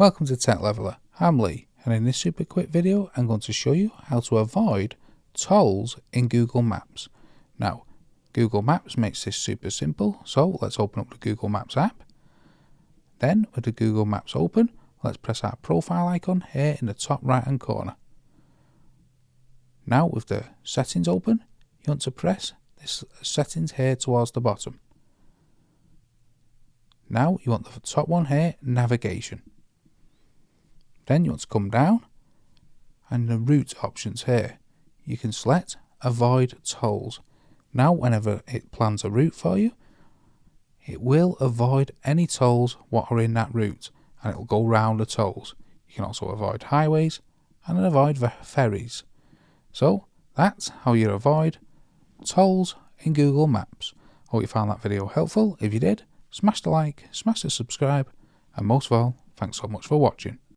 Welcome to Tech Leveler. I'm Lee, and in this super quick video I'm going to show you how to avoid tolls in Google Maps. Now, Google Maps makes this super simple, so let's open up the Google Maps app. Then with the Google Maps open, let's press our profile icon here in the top right hand corner. Now with the settings open, you want to press this settings here towards the bottom. Now you want the top one here, navigation. Then you want to come down and the route options here. You can select avoid tolls. Now whenever it plans a route for you, it will avoid any tolls what are in that route and it will go round the tolls. You can also avoid highways and avoid ferries. So that's how you avoid tolls in Google Maps. Hope you found that video helpful. If you did, smash the like, smash the subscribe, and most of all, thanks so much for watching.